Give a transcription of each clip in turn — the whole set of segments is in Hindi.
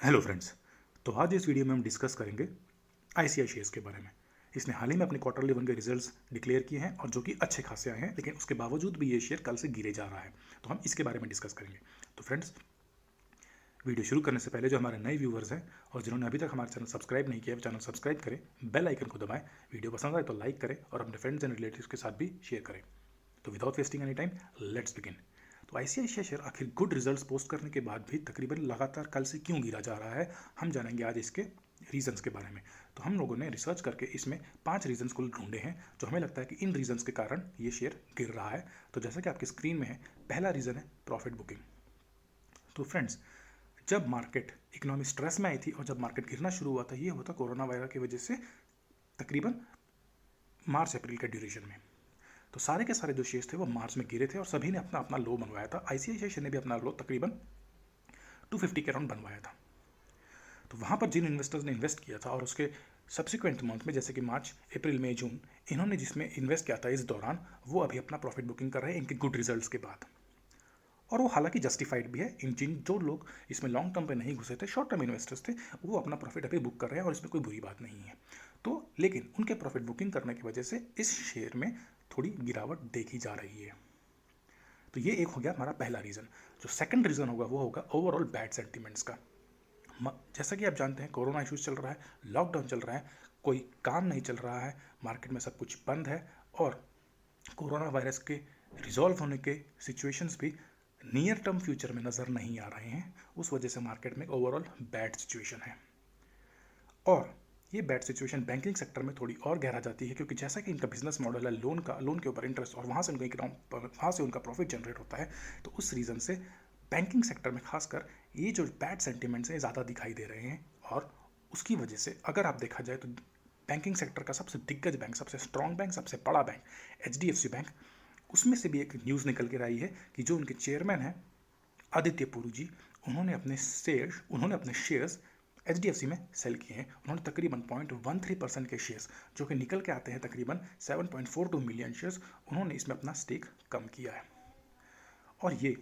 Hello friends. तो आज इस वीडियो में हम डिस्कस करेंगे आईसीआईसीआई के बारे में। इसने हाल ही में अपने क्वार्टरली वन के रिजल्ट्स डिक्लेयर किए हैं और जो कि अच्छे खासे आए हैं, लेकिन उसके बावजूद भी ये शेयर कल से गिरे जा रहा है। तो हम इसके बारे में डिस्कस करेंगे। तो फ्रेंड्स, वीडियो शुरू करने से पहले जो हमारे नए व्यूवर्स हैं और जिन्होंने अभी तक हमारा चैनल सब्सक्राइब नहीं किया, चैनल सब्सक्राइब करें, बेल आइकन को दबाएं, वीडियो पसंद आए तो लाइक करें और अपने फ्रेंड्स एंड रिलेटिव्स के साथ भी शेयर करें। तो without wasting any time, let's begin. तो आईसीआईसीआई शेयर आखिर गुड रिजल्ट्स पोस्ट करने के बाद भी तकरीबन लगातार कल से क्यों गिरा जा रहा है, हम जानेंगे आज इसके रीजंस के बारे में। तो हम लोगों ने रिसर्च करके इसमें 5 रीजंस को ढूंढे हैं जो हमें लगता है कि इन रीजंस के कारण ये शेयर गिर रहा है। तो जैसा कि आपकी स्क्रीन में है, पहला रीज़न है प्रॉफिट बुकिंग। तो फ्रेंड्स, जब मार्केट इकोनॉमी स्ट्रेस में आई थी और जब मार्केट गिरना शुरू हुआ था, ये हुआ था कोरोना वायरस की वजह से, तकरीबन मार्च अप्रैल के ड्यूरेशन में। तो सारे के सारे जो शेयर्स थे वो मार्च में गिरे थे और सभी ने अपना अपना लो बनवाया था। आईसीआईसीआई शेयर ने भी अपना लो तकरीबन 250 के अराउंड बनवाया था। तो वहाँ पर जिन इन्वेस्टर्स ने इन्वेस्ट किया था और उसके सब्सिक्वेंट मंथ में, जैसे कि मार्च अप्रैल मई जून, इन्होंने जिसमें इन्वेस्ट किया था इस दौरान, वो अभी अपना प्रॉफिट बुकिंग कर रहे हैं इनके गुड रिजल्ट्स के बाद। और वो हालांकि जस्टिफाइड भी है। इन जिन जो लोग इसमें लॉन्ग टर्म पे नहीं घुसे थे, शॉर्ट टर्म इन्वेस्टर्स थे, वो अपना प्रॉफिट अभी बुक कर रहे हैं और इसमें कोई बुरी बात नहीं है। तो लेकिन उनके प्रॉफिट बुकिंग करने की वजह से इस शेयर में थोड़ी गिरावट देखी जा रही है। तो ये एक हो गया हमारा पहला रीज़न। जो सेकंड रीज़न होगा वो होगा ओवरऑल बैड सेंटिमेंट्स का। जैसा कि आप जानते हैं, कोरोना इश्यूज चल रहा है, लॉकडाउन चल रहा है, कोई काम नहीं चल रहा है, मार्केट में सब कुछ बंद है और कोरोना वायरस के रिजॉल्व होने के सिचुएशंस भी नियर टर्म फ्यूचर में नज़र नहीं आ रहे हैं। उस वजह से मार्केट में ओवरऑल बैड सिचुएशन है। और ये बैड सिचुएशन बैंकिंग सेक्टर में थोड़ी और गहरा जाती है, क्योंकि जैसा कि इनका बिजनेस मॉडल है लोन के ऊपर इंटरेस्ट, और वहाँ से उनका प्रॉफिट जनरेट होता है। तो उस रीज़न से बैंकिंग सेक्टर में खासकर ये जो बैड सेंटिमेंट्स हैं ज़्यादा दिखाई दे रहे हैं। और उसकी वजह से अगर आप देखा जाए तो बैंकिंग सेक्टर का सबसे दिग्गज बैंक, सबसे स्ट्रॉन्ग बैंक, सबसे बड़ा बैंक HDFC बैंक, उसमें से भी एक न्यूज़ निकल कर आई है कि जो उनके चेयरमैन हैं आदित्य पुरी जी, उन्होंने अपने शेयर्स HDFC में सेल किए हैं। उन्होंने तकरीबन 0.13% के शेयर्स, जो कि निकल के आते हैं तकरीबन 7.42 मिलियन शेयर्स, उन्होंने इसमें अपना स्टेक कम किया है। और ये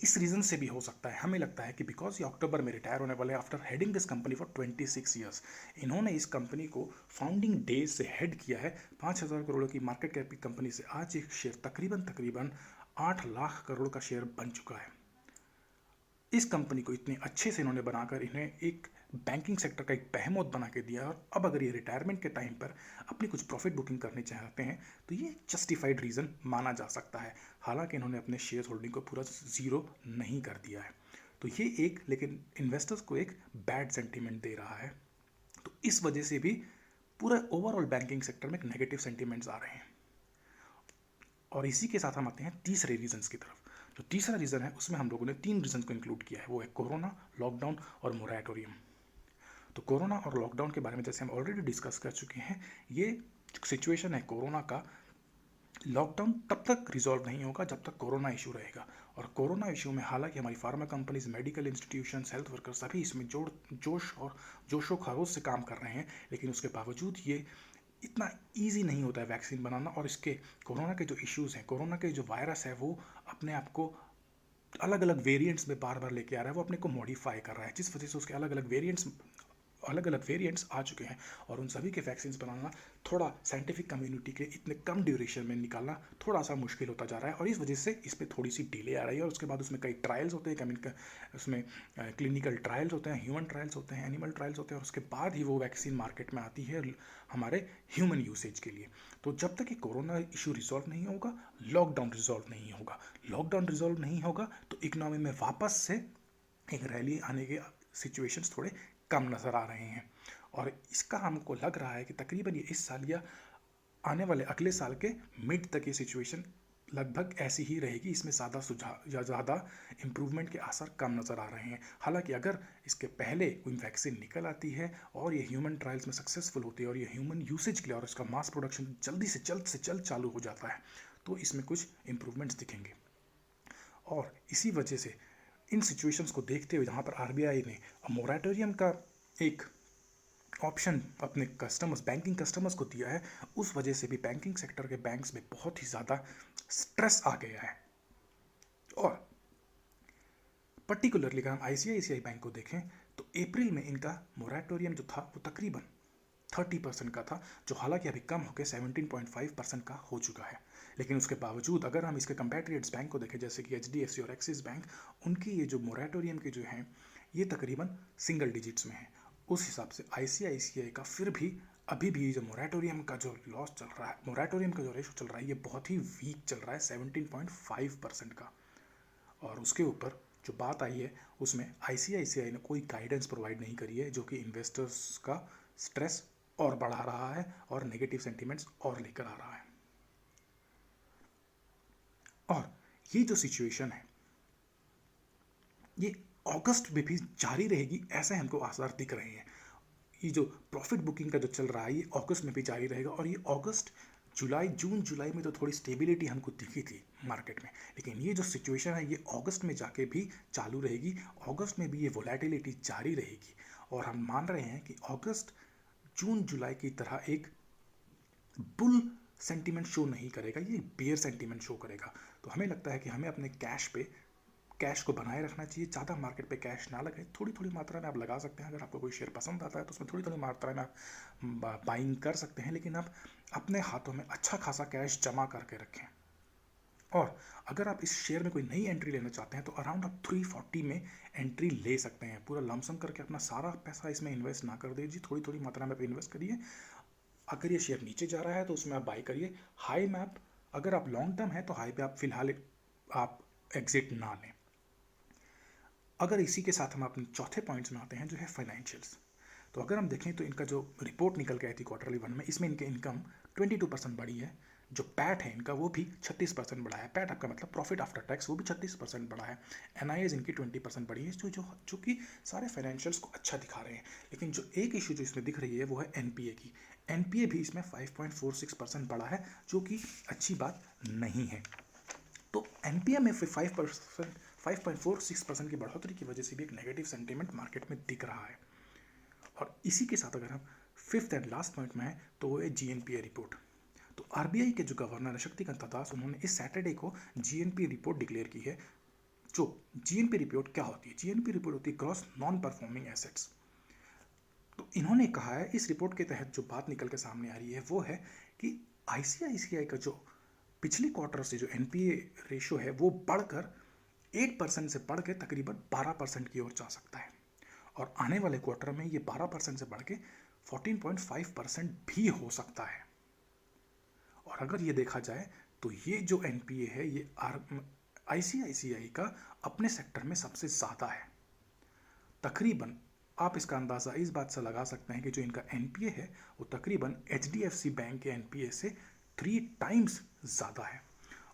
इस रीज़न से भी हो सकता है, हमें लगता है कि बिकॉज ये अक्टूबर में रिटायर होने वाले, after heading this company for 26 years. इन्होंने इस कंपनी को फाउंडिंग डेज से हेड किया है। 5,000 करोड़ की मार्केट कैप की कंपनी से आज एक शेयर तकरीबन 8 लाख करोड़ का शेयर बन चुका है। इस कंपनी को इतने अच्छे से इन्होंने बनाकर इन्हें एक बैंकिंग सेक्टर का एक बेहेमोथ बना के दिया। और अब अगर ये रिटायरमेंट के टाइम पर अपनी कुछ प्रॉफिट बुकिंग करनी चाहते हैं तो ये जस्टिफाइड रीज़न माना जा सकता है। हालांकि इन्होंने अपने शेयर होल्डिंग को पूरा ज़ीरो नहीं कर दिया है। तो ये एक, लेकिन इन्वेस्टर्स को एक बैड सेंटीमेंट दे रहा है। तो इस वजह से भी पूरा ओवरऑल बैंकिंग सेक्टर में एक नेगेटिव सेंटीमेंट्स आ रहे हैं। और इसी के साथ हम आते हैं तीसरे रीजंस की तरफ। जो तीसरा रीज़न है उसमें हम लोगों ने 3 रीजंस को इंक्लूड किया है, वो है कोरोना, लॉकडाउन और मोराटोरियम। तो कोरोना और लॉकडाउन के बारे में जैसे हम ऑलरेडी डिस्कस कर चुके हैं, ये सिचुएशन है कोरोना का, लॉकडाउन तब तक रिजॉल्व नहीं होगा जब तक कोरोना इशू रहेगा। और कोरोना इशू में हालांकि हमारी pharma companies, medical institutions, health workers सभी इसमें जोशो खरोश से काम कर रहे हैं, लेकिन उसके बावजूद ये इतना ईजी नहीं होता है वैक्सीन बनाना। और इसके कोरोना के जो इश्यूज़ हैं, कोरोना के जो वायरस है, वो अपने आप को अलग अलग वेरिएंट्स में बार बार लेके आ रहा है, वो अपने को मॉडिफाई कर रहा है, जिस वजह से उसके अलग अलग वेरिएंट्स आ चुके हैं। और उन सभी के वैक्सीन बनाना थोड़ा साइंटिफिक कम्युनिटी के इतने कम ड्यूरेशन में निकालना थोड़ा सा मुश्किल होता जा रहा है। और इस वजह से इस पर थोड़ी सी डिले आ रही है। और उसके बाद उसमें कई ट्रायल्स होते हैं, उसमें क्लिनिकल ट्रायल्स होते हैं, ह्यूमन ट्रायल्स होते हैं, एनिमल ट्रायल्स होते हैं, और उसके बाद ही वो वैक्सीन मार्केट में आती है हमारे ह्यूमन यूसेज के लिए। तो जब तक ये कोरोना इशू रिजॉल्व नहीं होगा, लॉकडाउन रिजॉल्व नहीं होगा, लॉकडाउन रिजॉल्व नहीं होगा तो इकोनॉमी में वापस से एक रैली आने के सिचुएशंस थोड़े कम नज़र आ रहे हैं। और इसका हमको लग रहा है कि तकरीबन ये इस साल या आने वाले अगले साल के मिड तक ये सिचुएशन लगभग ऐसी ही रहेगी। इसमें ज़्यादा सुझाव या ज़्यादा इम्प्रूवमेंट के आसार कम नज़र आ रहे हैं। हालांकि अगर इसके पहले कोई वैक्सीन निकल आती है और ये ह्यूमन ट्रायल्स में सक्सेसफुल होती है और ये ह्यूमन यूसेज के लिए और इसका मास प्रोडक्शन जल्दी से जल्द चालू हो जाता है, तो इसमें कुछ इम्प्रूवमेंट्स दिखेंगे। और इसी वजह से इन सिचुएशंस को देखते हुए जहाँ पर आरबीआई ने मोरेटोरियम का एक ऑप्शन अपने कस्टमर्स, बैंकिंग कस्टमर्स को दिया है, उस वजह से भी बैंकिंग सेक्टर के बैंक्स में बहुत ही ज़्यादा स्ट्रेस आ गया है। और पर्टिकुलरली अगर हम आईसीआईसीआई बैंक को देखें तो तो अप्रैल में इनका मोरेटोरियम जो था वो तकरीबन 30% का था, जो हालांकि अभी कम होकर 17.5% का हो चुका है। लेकिन उसके बावजूद अगर हम इसके कंपैट्रियट्स बैंक को देखें, जैसे कि HDFC और एक्सिस बैंक, उनकी ये जो मोरेटोरियम के जो हैं ये तकरीबन सिंगल डिजिट्स में है। उस हिसाब से ICICI का फिर भी अभी भी जो मोरेटोरियम का जो लॉस चल रहा है, मोरेटोरियम का जो रेशो चल रहा है, ये बहुत ही वीक चल रहा है, 17.5% का। और उसके ऊपर जो बात आई है उसमें ICICI ने कोई गाइडेंस प्रोवाइड नहीं करी है, जो कि इन्वेस्टर्स का स्ट्रेस और बढ़ा रहा है और नेगेटिव सेंटिमेंट्स और लेकर आ रहा है। और ये जो सिचुएशन है ये अगस्त में भी जारी रहेगी, ऐसे हमको आसार दिख रहे हैं। ये जो प्रॉफिट बुकिंग का जो चल रहा है ये अगस्त में भी जारी रहेगा। और ये अगस्त जून जुलाई में तो थोड़ी स्टेबिलिटी हमको दिखी थी मार्केट में, लेकिन ये जो सिचुएशन है ये अगस्त में जाके भी चालू रहेगी। अगस्त में भी ये वोलेटिलिटी जारी रहेगी और हम मान रहे हैं कि अगस्त जून जुलाई की तरह एक बुल सेंटीमेंट शो नहीं करेगा, ये बेयर सेंटीमेंट शो करेगा। तो हमें लगता है कि हमें अपने कैश को बनाए रखना चाहिए। ज़्यादा मार्केट पे कैश ना लगे, थोड़ी थोड़ी मात्रा में आप लगा सकते हैं। अगर आपको कोई शेयर पसंद आता है तो उसमें थोड़ी थोड़ी मात्रा में आप बाइंग कर सकते हैं, लेकिन आप अपने हाथों में अच्छा खासा कैश जमा करके रखें। और अगर आप इस शेयर में कोई नई एंट्री लेना चाहते हैं तो अराउंड आप 340 में एंट्री ले सकते हैं। पूरा लमसम करके अपना सारा पैसा इसमें इन्वेस्ट ना कर दीजिए, थोड़ी थोड़ी मात्रा में आप इन्वेस्ट करिए। अगर ये शेयर नीचे जा रहा है तो उसमें आप बाई करिए। हाई में आप, अगर आप लॉन्ग टर्म है तो हाई पे आप फिलहाल आप एग्जिट ना लें। अगर इसी के साथ हम अपने चौथे पॉइंट्स में आते हैं जो है फाइनेंशियल्स, तो अगर हम देखें तो इनका जो रिपोर्ट निकल के आई थी क्वार्टरली वन में, इसमें इनके इनकम 22% बढ़ी है। जो पैट है इनका वो भी 36% बढ़ा है। पैट आपका मतलब प्रॉफिट आफ्टर टैक्स, वो भी 36% बढ़ा है। NIAs इनकी 20% बढ़ी है, जो कि सारे फाइनेंशियल्स को अच्छा दिखा रहे हैं। लेकिन जो एक इशू जो इसमें दिख रही है वो है NPA की। NPA भी इसमें 5.46% बढ़ा है, जो कि अच्छी बात नहीं है। तो NPA में 5.46% की बढ़ोतरी की वजह से भी एक नेगेटिव सेंटीमेंट मार्केट में दिख रहा है। और इसी के साथ अगर हम फिफ्थ एंड लास्ट पॉइंट में है तो वो है GNPA रिपोर्ट। तो RBI के जो गवर्नर है शक्तिकांत दास, उन्होंने इस सैटरडे को GNPA रिपोर्ट डिक्लेयर की है। जो GNPA रिपोर्ट क्या होती है? GNPA रिपोर्ट होती है ग्रॉस नॉन परफॉर्मिंग एसेट्स। तो इन्होंने कहा है इस रिपोर्ट के तहत जो बात निकल के सामने आ रही है वो है कि ICICI का जो पिछले क्वार्टर से जो NPA रेशो है वो बढ़कर 8% से बढ़ के तकरीबन 12% की ओर जा सकता है। और आने वाले क्वार्टर में ये 12% से बढ़ के 14.5% भी हो सकता है। और अगर ये देखा जाए तो ये जो NPA है ये ICICI का अपने सेक्टर में सबसे ज़्यादा है। तकरीबन आप इसका अंदाज़ा इस बात से लगा सकते हैं कि जो इनका NPA है वो तकरीबन HDFC बैंक के NPA से 3 टाइम्स ज़्यादा है।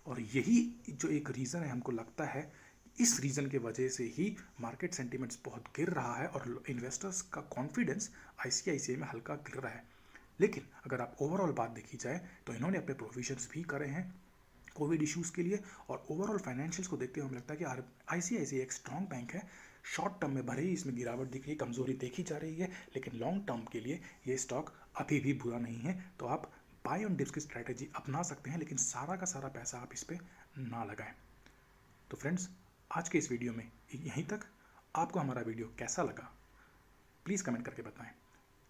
और यही जो एक रीज़न है, हमको लगता है इस रीज़न के वजह से ही मार्केट सेंटिमेंट्स बहुत गिर रहा है और इन्वेस्टर्स का कॉन्फिडेंस ICICI में हल्का गिर रहा है। लेकिन अगर आप ओवरऑल बात देखी जाए तो इन्होंने अपने प्रोविजंस भी करे हैं कोविड इश्यूज़ के लिए। और ओवरऑल फाइनेंशियल्स को देखते हुए हमें लगता है कि ICICI एक स्ट्रॉन्ग बैंक है। शॉर्ट टर्म में भले ही इसमें गिरावट दिख रही है, कमज़ोरी देखी जा रही है, लेकिन लॉन्ग टर्म के लिए ये स्टॉक अभी भी बुरा नहीं है। तो आप बाय ऑन डिप्स की स्ट्रैटेजी अपना सकते हैं, लेकिन सारा का सारा पैसा आप इस पर ना लगाएं। तो फ्रेंड्स, आज के इस वीडियो में यहीं तक। आपको हमारा वीडियो कैसा लगा प्लीज़ कमेंट करके बताएं।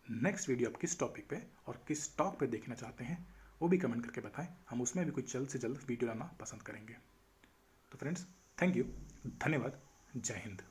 नेक्स्ट वीडियो आप किस टॉपिक पे और किस स्टॉक पे देखना चाहते हैं वो भी कमेंट करके बताएं। हम उसमें भी कुछ जल्द से जल्द वीडियो लाना पसंद करेंगे। तो फ्रेंड्स, थैंक यू, धन्यवाद, जय हिंद।